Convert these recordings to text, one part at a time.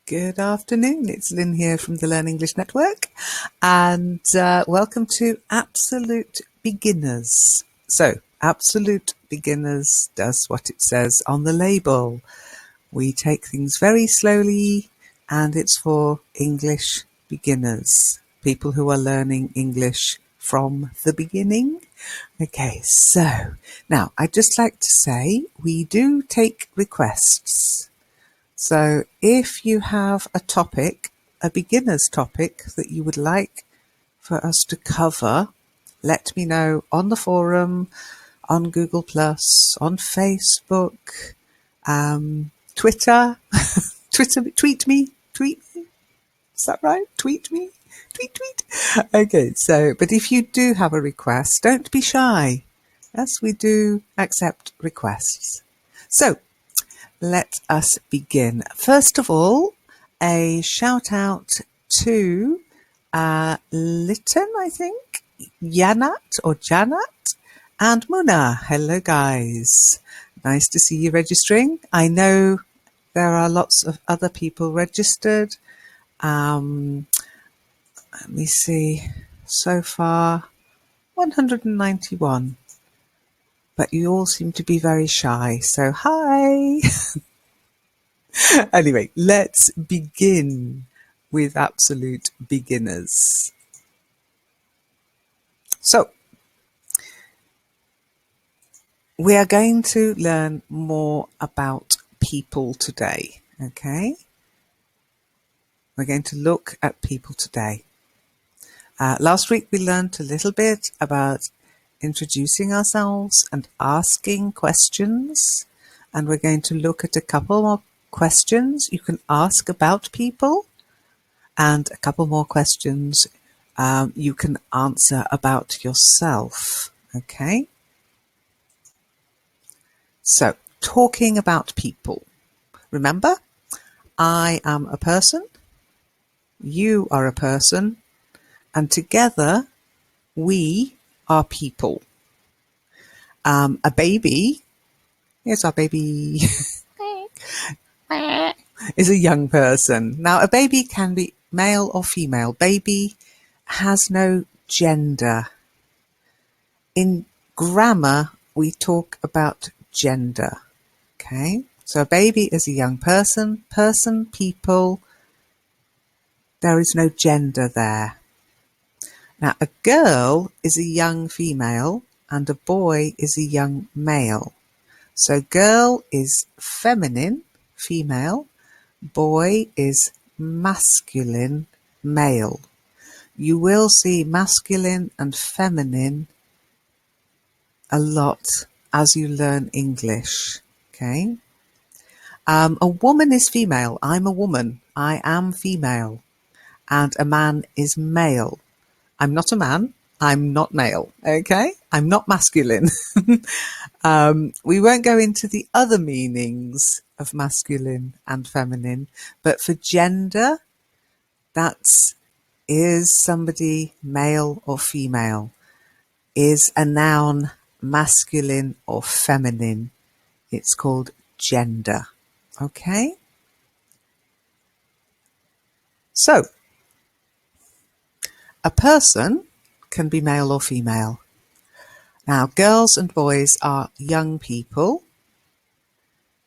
Good afternoon. It's Lynn here from the Learn English Network, and welcome to Absolute Beginners. So, Absolute Beginners does what it says on the label. We take things very slowly, and it's for English beginners, people who are learning English from the beginning. Okay, so now I'd just like to say we do take requests. So if you have a topic, a beginner's topic that you would like for us to cover, let me know on the forum, on Google+, on Facebook, Twitter, tweet me. Is that right? Tweet me. Tweet. Okay, but if you do have a request, don't be shy. Yes, we do accept requests. So, let us begin. First of all, a shout out to Lytton, I think, Janat, and Muna. Hello, guys. Nice to see you registering. I know there are lots of other people registered. Let me see. So far, 191. But you all seem to be very shy, so hi! Anyway, let's begin with absolute beginners. So, we are going to learn more about people today, okay? We're going to look at people today. Last week we learned a little bit about introducing ourselves and asking questions, and we're going to look at a couple more questions you can ask about people and a couple more questions you can answer about yourself. Okay, so talking about people, remember, I am a person, you are a person, and together we are people. A baby, here's our baby, is a young person. Now, a baby can be male or female. Baby has no gender. In grammar, we talk about gender. Okay, so a baby is a young person, people. There is no gender there. Now, a girl is a young female and a boy is a young male. So girl is feminine, female. Boy is masculine, male. You will see masculine and feminine a lot as you learn English. Okay. A woman is female. I'm a woman. I am female. And a man is male. I'm not a man. I'm not male. Okay. I'm not masculine. We won't go into the other meanings of masculine and feminine, but for gender, is somebody male or female? Is a noun masculine or feminine? It's called gender. Okay? So, a person can be male or female. Now, girls and boys are young people.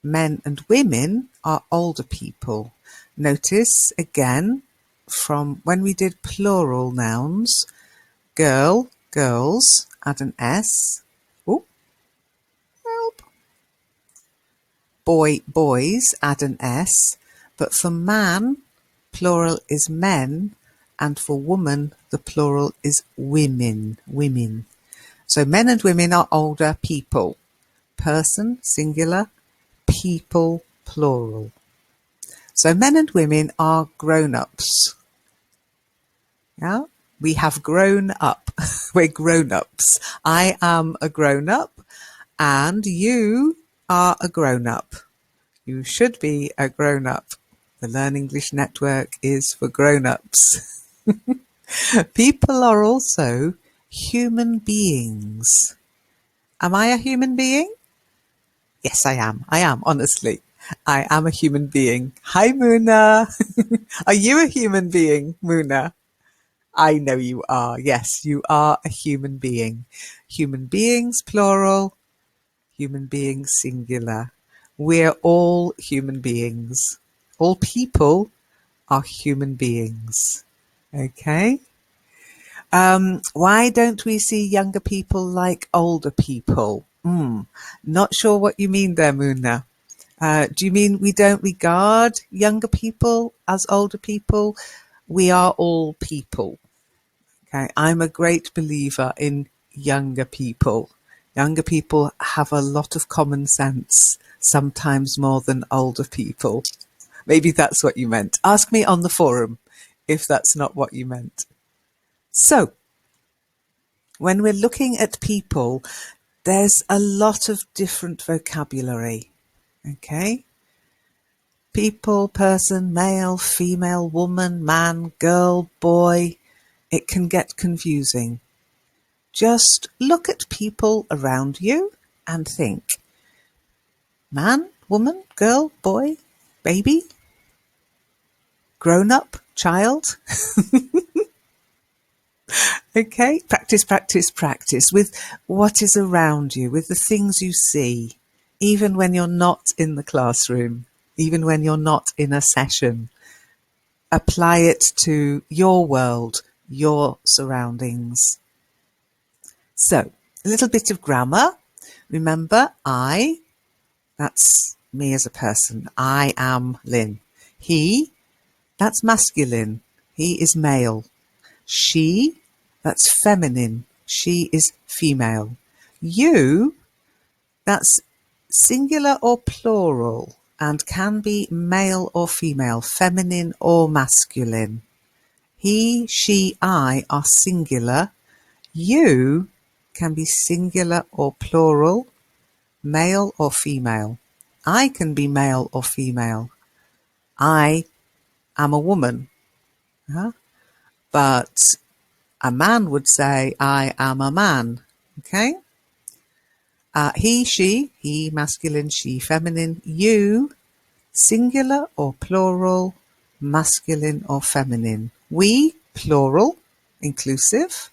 Men and women are older people. Notice again from when we did plural nouns, girl, girls, add an S. Ooh, help. Boy, boys, add an S. But for man, plural is men, and for woman, the plural is women, women. So men and women are older people. Person, singular, people, plural. So men and women are grown-ups. Yeah, we have grown up. We're grown-ups. I am a grown-up and you are a grown-up. You should be a grown-up. The Learn English Network is for grown-ups. People are also human beings. Am I a human being? Yes, I am. I am, honestly. I am a human being. Hi, Muna. Are you a human being, Muna? I know you are. Yes, you are a human being. Human beings, plural. Human beings, singular. We're all human beings. All people are human beings. Okay? Why don't we see younger people like older people? Not sure what you mean there, Muna. Do you mean we don't regard younger people as older people? We are all people. Okay, I'm a great believer in younger people. Younger people have a lot of common sense, sometimes more than older people. Maybe that's what you meant. Ask me on the forum if that's not what you meant. So, when we're looking at people, there's a lot of different vocabulary. Okay? People, person, male, female, woman, man, girl, boy. It can get confusing. Just look at people around you and think. Man, woman, girl, boy, baby, grown up, child. Okay, practice, practice, practice with what is around you, with the things you see, even when you're not in the classroom, even when you're not in a session. Apply it to your world, your surroundings. So, a little bit of grammar. Remember, I, that's me as a person. I am Lynn. He, that's masculine. He is male. She, that's feminine. She is female. You, that's singular or plural and can be male or female, feminine or masculine. He, she, I are singular. You can be singular or plural, male or female. I can be male or female. I am a woman. But a man would say, I am a man. Okay? He, she, he masculine, she feminine. You, singular or plural, masculine or feminine. We, plural, inclusive,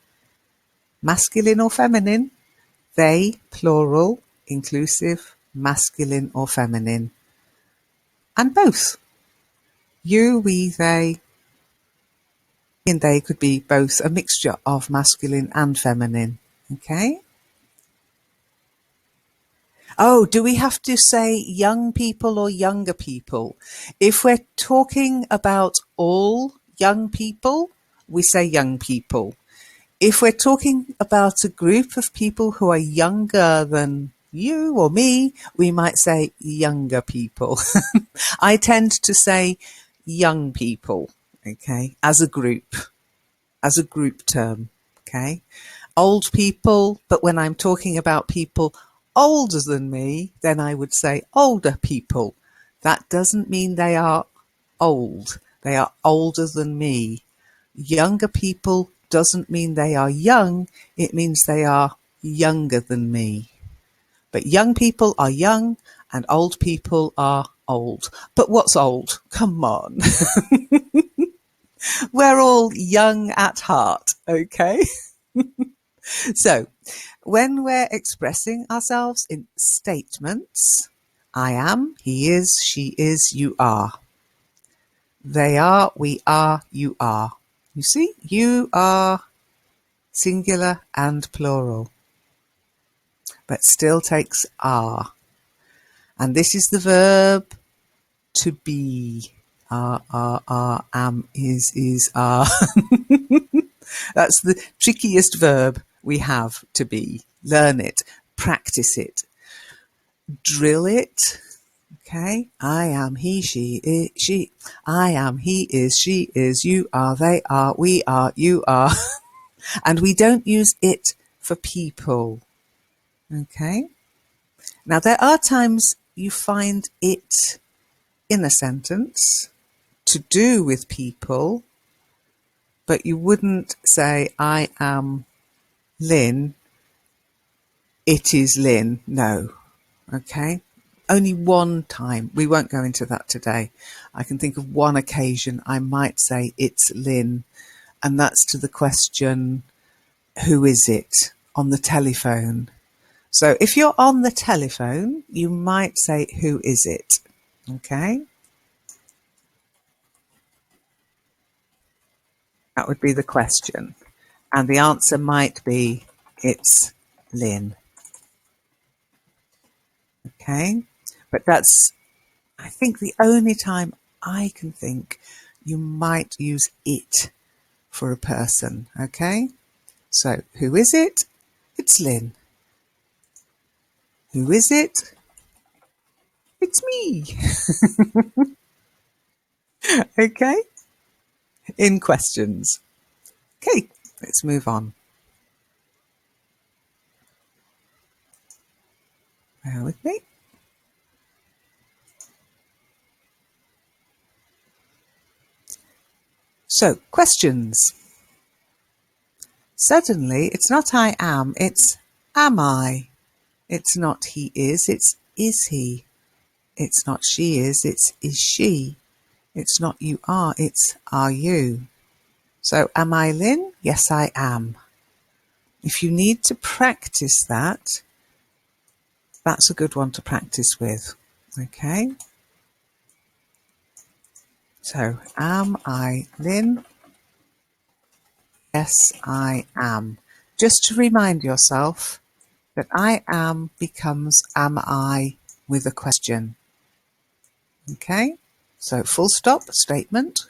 masculine or feminine. They, plural, inclusive, masculine or feminine. And both. You, we, they, and they could be both a mixture of masculine and feminine. Okay? Oh, do we have to say young people or younger people? If we're talking about all young people, we say young people. If we're talking about a group of people who are younger than you or me, we might say younger people. I tend to say young people, okay, as a group term, okay? Old people, but when I'm talking about people older than me, then I would say older people. That doesn't mean they are old. They are older than me. Younger people doesn't mean they are young. It means they are younger than me. But young people are young and old people are old. But what's old? Come on. We're all young at heart, okay? So, when we're expressing ourselves in statements, I am, he is, she is, you are. They are, we are, you are. You see, you are singular and plural, but still takes are. And this is the verb to be. Are, am, is, are. That's the trickiest verb we have to be. Learn it, practice it, drill it. Okay, I am, he, she, it, she. I am, he is, she is, you are, they are, we are, you are. And we don't use it for people. Okay. Now there are times you find it in a sentence to do with people, but you wouldn't say, I am Lynn, it is Lynn. No. Okay. only one time. We won't go into that today. I can think of one occasion I might say it's Lynn, and that's to the question, who is it, on the telephone. So if you're on the telephone, you might say, who is it? Okay. That would be the question. And the answer might be, it's Lynn. Okay. But that's, I think, the only time I can think you might use it for a person. Okay. So who is it? It's Lynn. Who is it? It's me. Okay. In questions. Okay. Let's move on. Bear with me. So, questions. Suddenly, it's not I am, it's am I. It's not he is he. It's not she is she. It's not you are, it's are you. So, am I Lynn? Yes, I am. If you need to practice that, that's a good one to practice with. Okay. So, am I Lynn? Yes, I am. Just to remind yourself that I am becomes am I with a question. Okay, so full stop statement,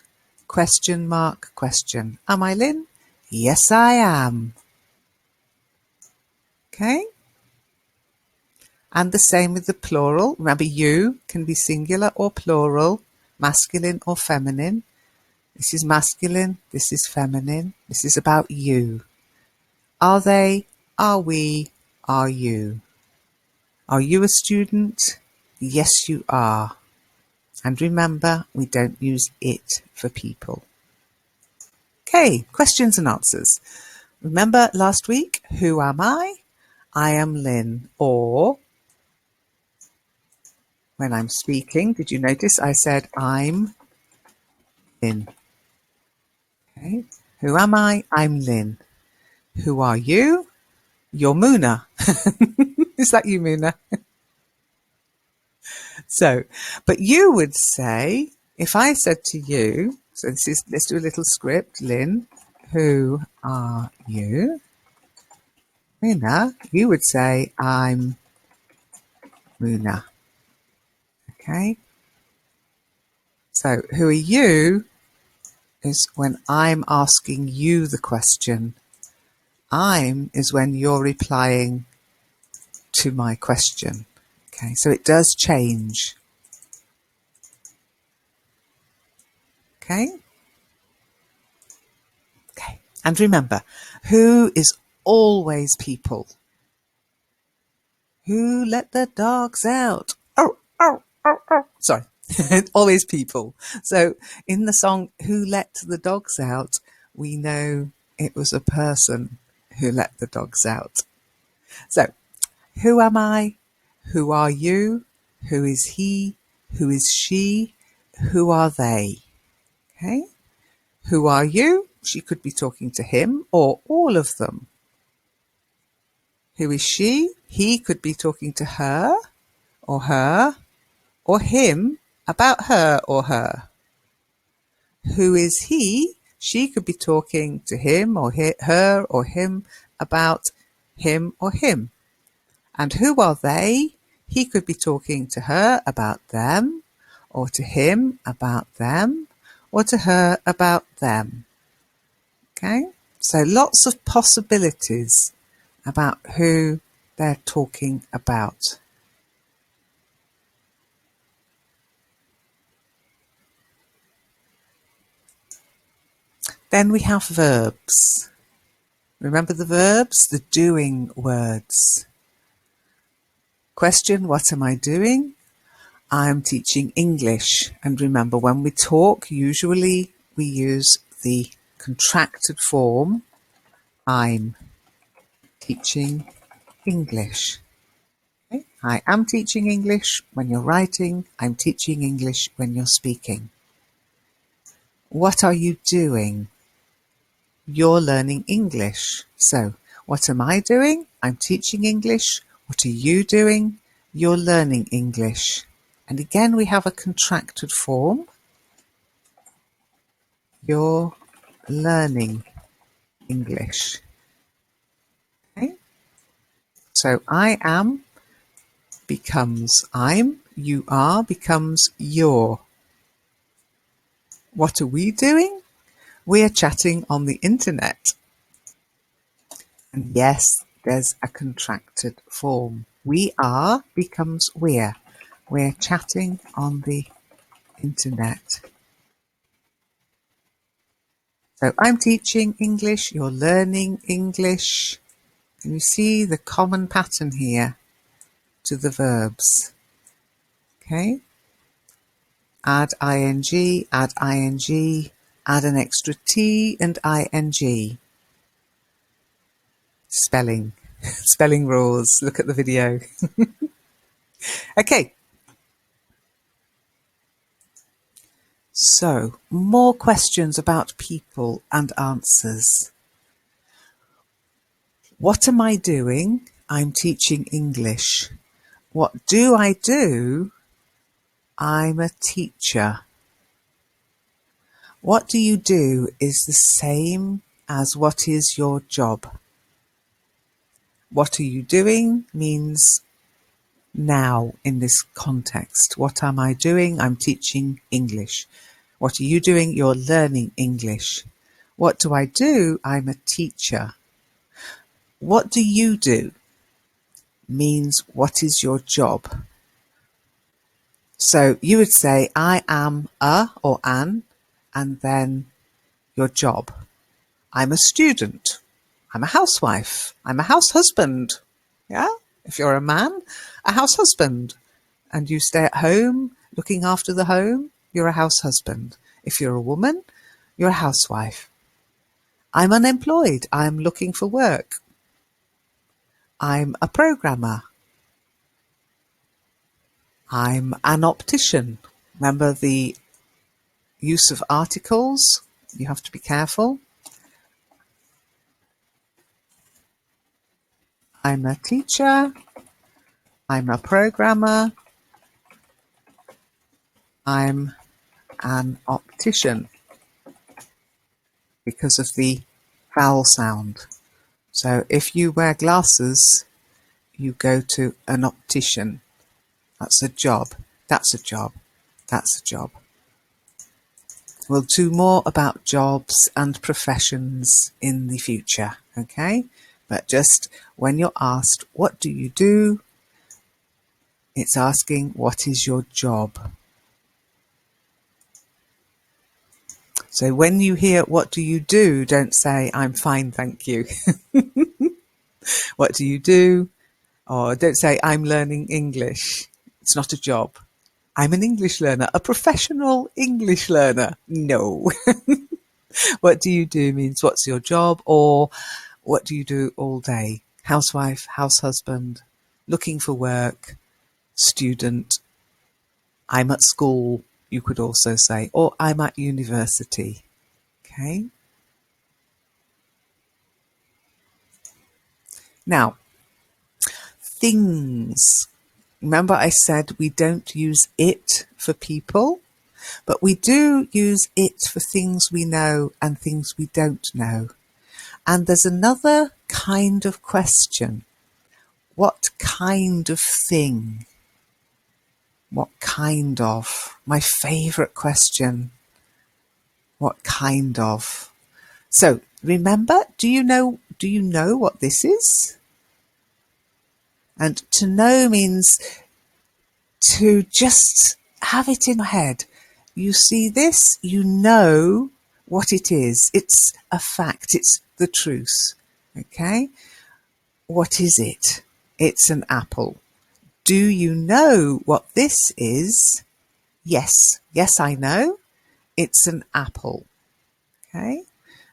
question mark, question. Am I Lynn? Yes, I am. Okay, and the same with the plural. Remember, you can be singular or plural, masculine or feminine. This is masculine, this is feminine, this is about you. Are they? Are we? Are you? Are you a student? Yes, you are. And remember, we don't use it for people. Okay, questions and answers. Remember last week, who am I? I am Lynn. Or, when I'm speaking, did you notice I said I'm Lynn? Okay. Who am I? I'm Lynn. Who are you? You're Muna. Is that you, Muna? So, but you would say, if I said to you, so let's do a little script, Lynn, who are you? Muna, you would say, I'm Muna. Okay. So, who are you is when I'm asking you the question. I'm is when you're replying to my question. Okay. So it does change. Okay. Okay. And remember, who is always people. Who let the dogs out? Oh, oh, oh, oh. Sorry. Always people. So in the song, Who Let the Dogs Out, we know it was a person who let the dogs out. So, who am I? Who are you? Who is he? Who is she? Who are they? Okay. Who are you? She could be talking to him or all of them. Who is she? He could be talking to her or him about her or her. Who is he? She could be talking to him or her or him about him or him. And who are they? He could be talking to her about them, or to him about them, or to her about them. Okay? So lots of possibilities about who they're talking about. Then we have verbs. Remember the verbs? The doing words. Question, what am I doing? I'm teaching English. And remember, when we talk, usually we use the contracted form. I'm teaching English. Okay? I am teaching English when you're writing. I'm teaching English when you're speaking. What are you doing? You're learning English. So, what am I doing? I'm teaching English. What are you doing? You're learning English. And again, we have a contracted form. You're learning English. Okay? So, I am becomes I'm, you are becomes you're. What are we doing? We are chatting on the internet. And yes, there's a contracted form. We are becomes we're. We're chatting on the internet. So I'm teaching English, you're learning English. Can you see the common pattern here to the verbs? Okay. Add ing, add an extra T and ing. Spelling. Spelling rules. Look at the video. Okay. So, more questions about people and answers. What am I doing? I'm teaching English. What do I do? I'm a teacher. What do you do is the same as what is your job. What are you doing means now in this context. What am I doing? I'm teaching English. What are you doing? You're learning English. What do I do? I'm a teacher. What do you do means what is your job. So you would say I am a or an and then your job. I'm a student. I'm a housewife. I'm a house husband. Yeah? If you're a man, a house husband. And you stay at home looking after the home, you're a house husband. If you're a woman, you're a housewife. I'm unemployed. I'm looking for work. I'm a programmer. I'm an optician. Remember the use of articles? You have to be careful. I'm a teacher. I'm a programmer. I'm an optician because of the vowel sound. So if you wear glasses, you go to an optician. That's a job. That's a job. That's a job. We'll do more about jobs and professions in the future, okay? But just when you're asked, what do you do? It's asking, what is your job? So when you hear, what do you do? Don't say, I'm fine, thank you. What do you do? Or don't say, I'm learning English. It's not a job. I'm an English learner, a professional English learner. No. What do you do means what's your job, or what do you do all day? Housewife, house husband, looking for work, student. I'm at school, you could also say, or I'm at university. Okay. Now, things. Remember I said we don't use it for people, but we do use it for things we know and things we don't know. And there's another kind of question. What kind of thing? What kind of? My favourite question. What kind of? So remember, do you know what this is? And to know means to just have it in your head. You see this, you know what it is. It's a fact. It's the truth. Okay? What is it? It's an apple. Do you know what this is? Yes. Yes, I know. It's an apple. Okay?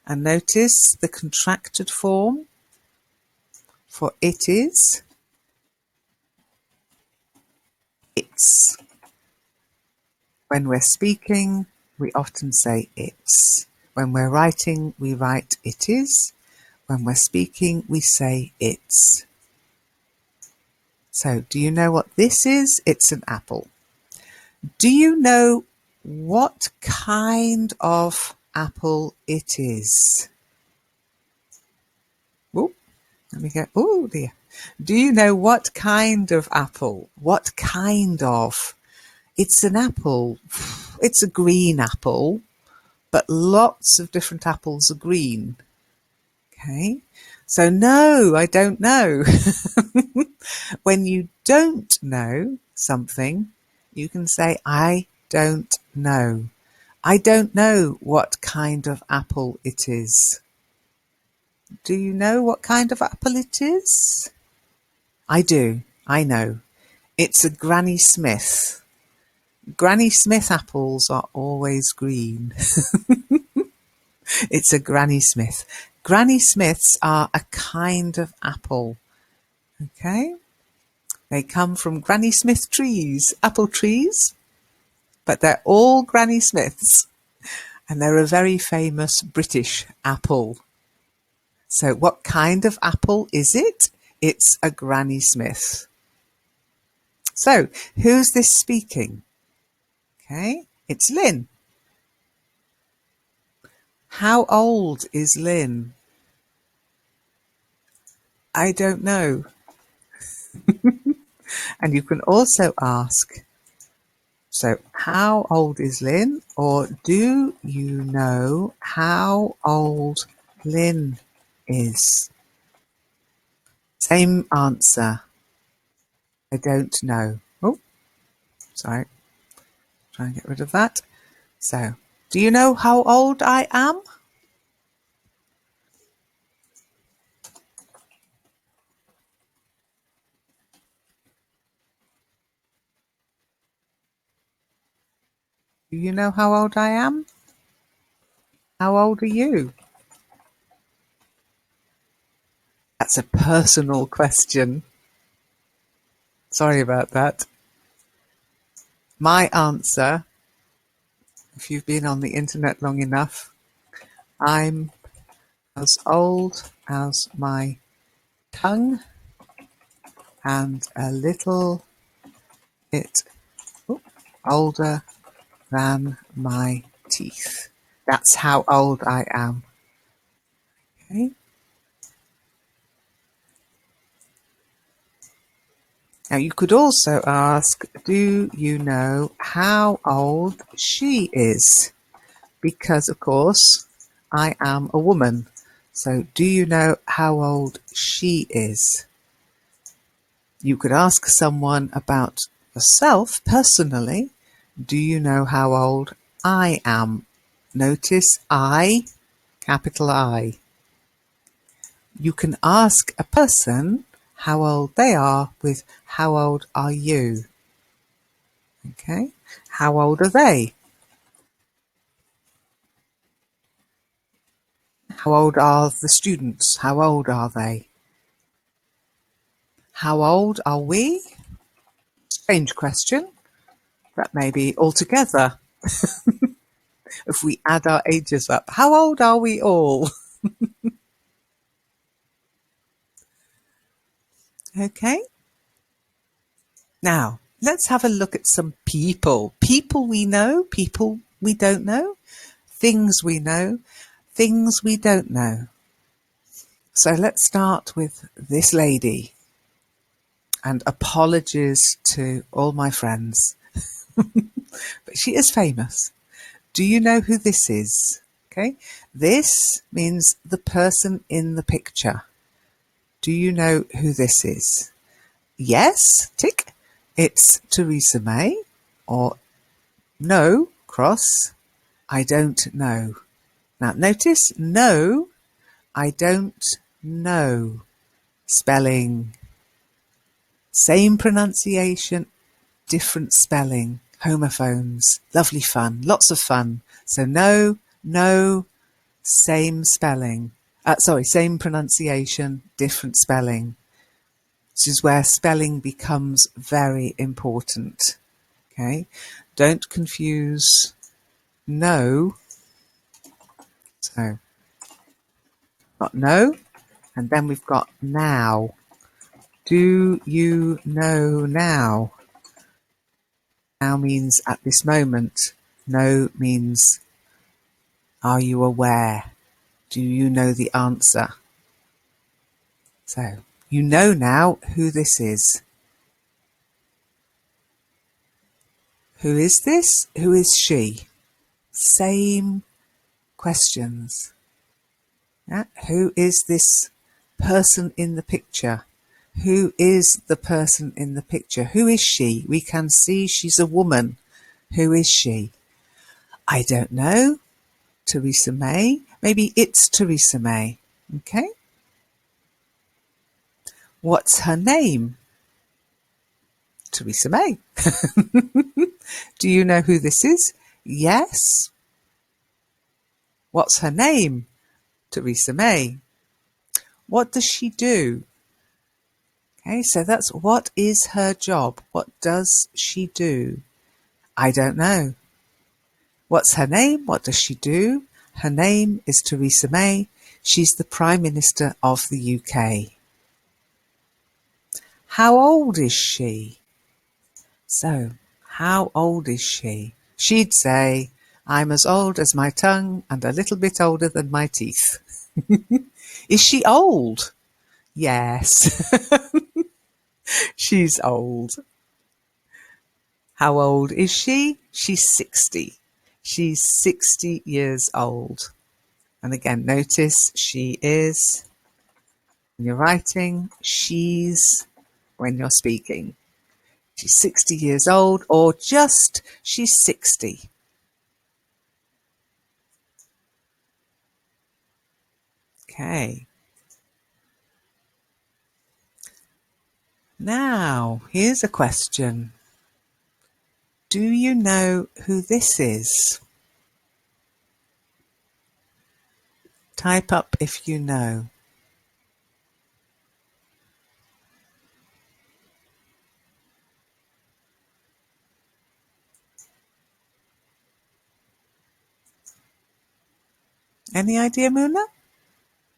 And notice the contracted form for it is. It's. When we're speaking, we often say it's. When we're writing, we write it is. When we're speaking, we say it's. So, do you know what this is? It's an apple. Do you know what kind of apple it is? Oh, let me go. Oh dear. Do you know what kind of apple? What kind of? It's an apple. It's a green apple, but lots of different apples are green. Okay. So no, I don't know. When you don't know something, you can say, I don't know. I don't know what kind of apple it is. Do you know what kind of apple it is? I do. I know. It's a Granny Smith. Granny Smith apples are always green. It's a Granny Smith. Granny Smiths are a kind of apple. Okay? They come from Granny Smith trees, apple trees, but they're all Granny Smiths. And they're a very famous British apple. So what kind of apple is it? It's a Granny Smith. So who's this speaking? Okay, it's Lynn. How old is Lynn? I don't know. And you can also ask, so how old is Lynn? Or do you know how old Lynn is? Same answer. I don't know. Oh, sorry. Try and get rid of that. So, do you know how old I am? Do you know how old I am? How old are you? That's a personal question. Sorry about that. My answer, if you've been on the internet long enough, I'm as old as my tongue and a little bit older than my teeth. That's how old I am. Okay. Now you could also ask, do you know how old she is? Because of course I am a woman. So do you know how old she is? You could ask someone about yourself personally. Do you know how old I am? Notice I, capital I. You can ask a person how old they are with how old are you? Okay, how old are they? How old are the students? How old are they? How old are we? Strange question. That may be altogether. If we add our ages up, how old are we all? Okay. Now, let's have a look at some people. People we know, people we don't know, things we know, things we don't know. So let's start with this lady. And apologies to all my friends. But she is famous. Do you know who this is? Okay. This means the person in the picture. Do you know who this is? Yes, tick. It's Theresa May. Or no, cross. I don't know. Now notice, no, I don't know. Spelling. Same pronunciation, different spelling. Homophones. Lovely fun. Lots of fun. So no, no, same spelling. Same pronunciation, different spelling. This is where spelling becomes very important. Okay, don't confuse know. So, got know, and then we've got now. Do you know now? Now means at this moment. Know means are you aware? Do you know the answer? So, you know now who this is. Who is this? Who is she? Same questions. Yeah? Who is this person in the picture? Who is the person in the picture? Who is she? We can see she's a woman. Who is she? I don't know. Theresa May. Maybe it's Theresa May. Okay. What's her name? Theresa May. Do you know who this is? Yes. What's her name? Theresa May. What does she do? Okay, so that's what is her job? What does she do? I don't know. What's her name? What does she do? Her name is Theresa May. She's the Prime Minister of the UK. How old is she? So, how old is she? She'd say, I'm as old as my tongue and a little bit older than my teeth. Is she old? Yes. She's old. How old is she? She's 60. She's 60 years old. And again, notice she is when you're writing, she's when you're speaking. She's 60 years old, or just she's 60. Okay. Now, here's a question. Do you know who this is? Type up if you know. Any idea, Muna?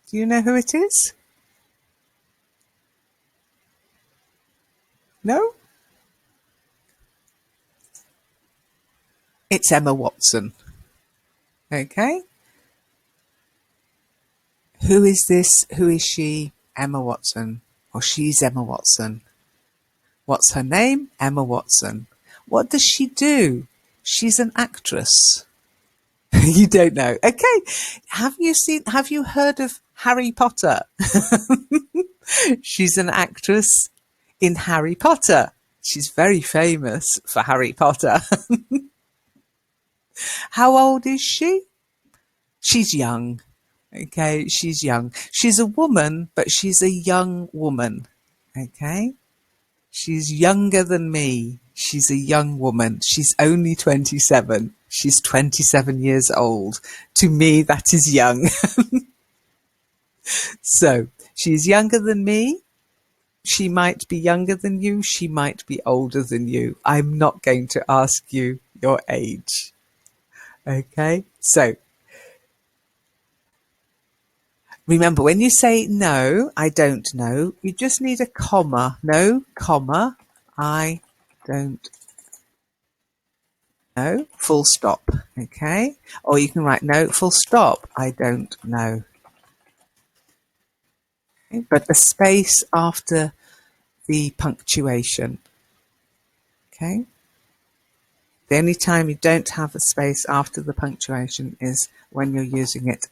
Do you know who it is? No? It's Emma Watson. Okay. Who is this? Who is she? Emma Watson. Or she's Emma Watson. What's her name? Emma Watson. What does she do? She's an actress. You don't know. Okay. Have you heard of Harry Potter? She's an actress in Harry Potter. She's very famous for Harry Potter. How old is she? She's young. Okay, she's young. She's a woman, but she's a young woman. Okay? She's younger than me. She's a young woman. She's only 27. She's 27 years old. To me, that is young. So, she's younger than me. She might be younger than you. She might be older than you. I'm not going to ask you your age. Okay? So, remember, when you say no, I don't know, you just need a comma. No, comma, I don't know, full stop. Okay? Or you can write no, full stop, I don't know. Okay? But a space after the punctuation. Okay? The only time you don't have a space after the punctuation is when you're using it,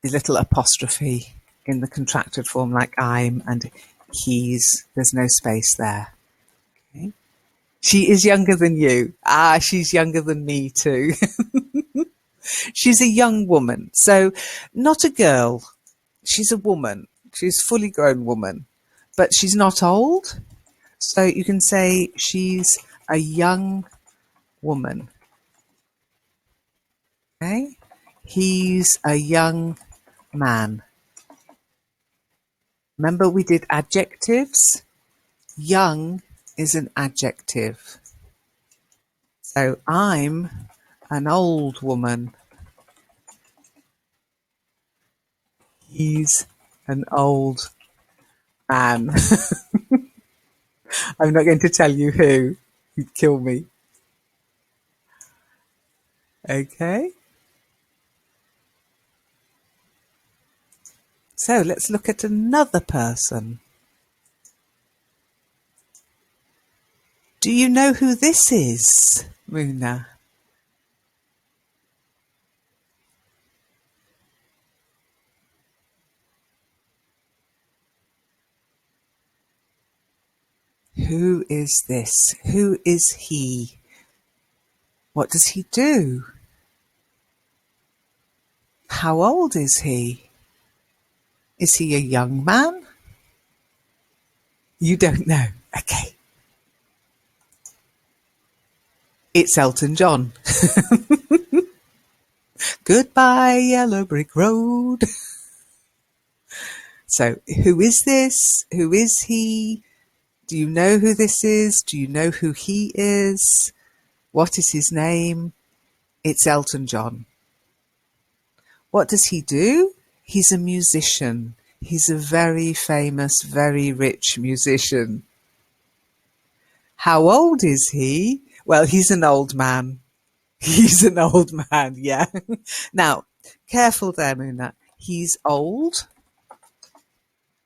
the little apostrophe in the contracted form like I'm and he's. There's no space there. Okay? She is younger than you. She's younger than me too. She's a young woman. So not a girl. She's a woman. She's a fully grown woman. But she's not old. So you can say she's a young woman. Okay? He's a young man. Remember we did adjectives? Young is an adjective. So I'm an old woman. He's an old man. I'm not going to tell you who. You'd kill me. Okay. So let's look at another person. Do you know who this is, Muna? Who is this? Who is he? What does he do? How old is he? Is he a young man? You don't know. Okay. It's Elton John. Goodbye, yellow brick road. So, who is this? Who is he? Do you know who this is? Do you know who he is? What is his name? It's Elton John. What does he do? He's a musician. He's a very famous, very rich musician. How old is he? Well, he's an old man. He's an old man, yeah. Now, careful there, Muna. He's old.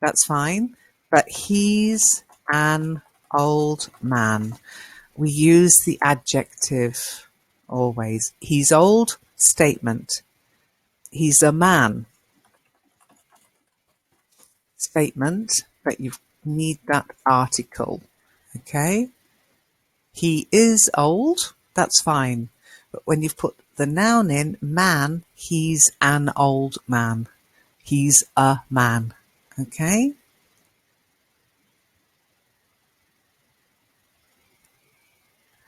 That's fine. But he's an old man. We use the adjective always. He's old, statement. He's a man, statement, but you need that article. Okay? He is old, that's fine. But when you've put the noun in, man, he's an old man. He's a man. Okay?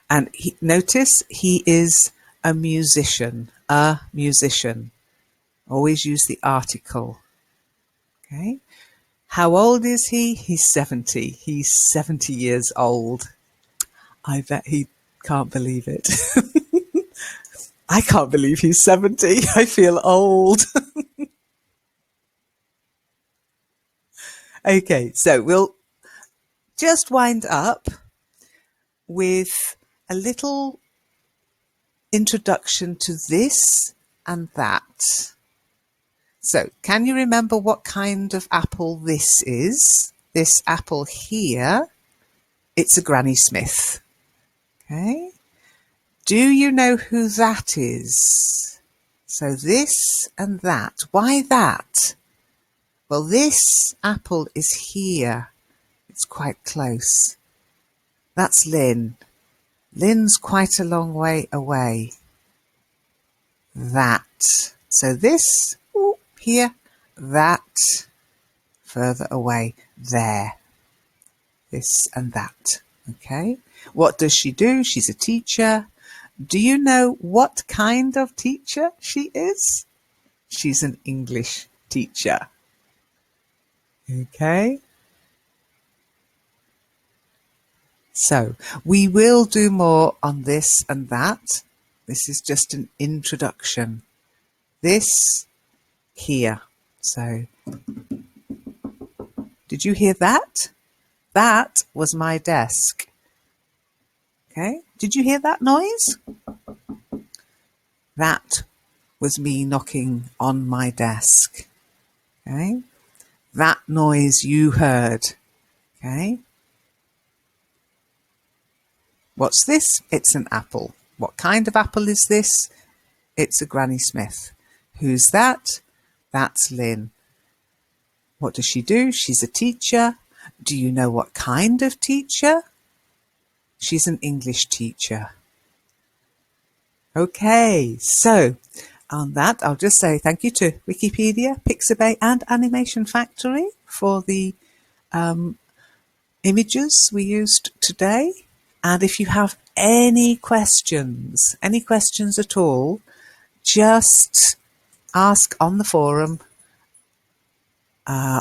And notice he is a musician. A musician. Always use the article. Okay? How old is he? He's 70. He's 70 years old. I bet he can't believe it. I can't believe he's 70. I feel old. Okay, so we'll just wind up with a little introduction to this and that. So, can you remember what kind of apple this is? This apple here, it's a Granny Smith. Okay? Do you know who that is? So this and that. Why that? Well, this apple is here. It's quite close. That's Lynn. Lynn's quite a long way away. That. So this, here, that, further away, there. This and that. Okay? What does she do? She's a teacher. Do you know what kind of teacher she is? She's an English teacher. Okay? So, we will do more on this and that. This is just an introduction. This, here. So, did you hear that? That was my desk. Okay, did you hear that noise? That was me knocking on my desk. Okay, that noise you heard. Okay, what's this? It's an apple. What kind of apple is this? It's a Granny Smith. Who's that? That's Lynn. What does she do? She's a teacher. Do you know what kind of teacher? She's an English teacher. Okay, so on that, I'll just say thank you to Wikipedia, Pixabay and Animation Factory for the images we used today. And if you have any questions at all, just ask on the forum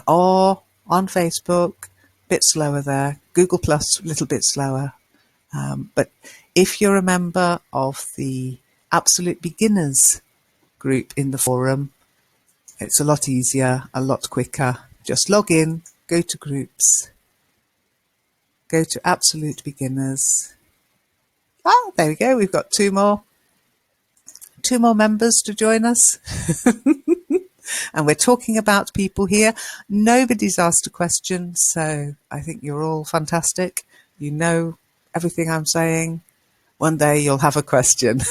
or On Facebook, a bit slower there. Google Plus, a little bit slower. But if you're a member of the Absolute Beginners group in the forum, it's a lot easier, a lot quicker. Just log in, go to groups, go to Absolute Beginners. Oh, there we go. We've got two more members to join us. And we're talking about people here. Nobody's asked a question, so I think you're all fantastic. You know everything I'm saying. One day you'll have a question.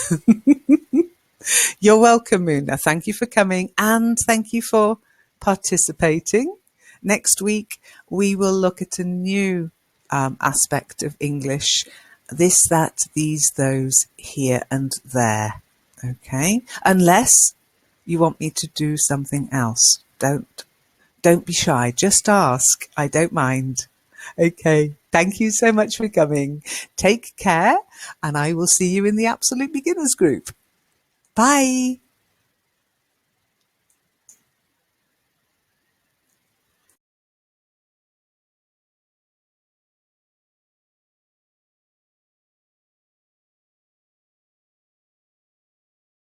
You're welcome, Muna. Thank you for coming and thank you for participating. Next week, we will look at a new aspect of English. This, that, these, those, here and there. Okay? Unless you want me to do something else. Don't be shy. Just ask. I don't mind. Okay. Thank you so much for coming. Take care, and I will see you in the Absolute Beginners group. Bye.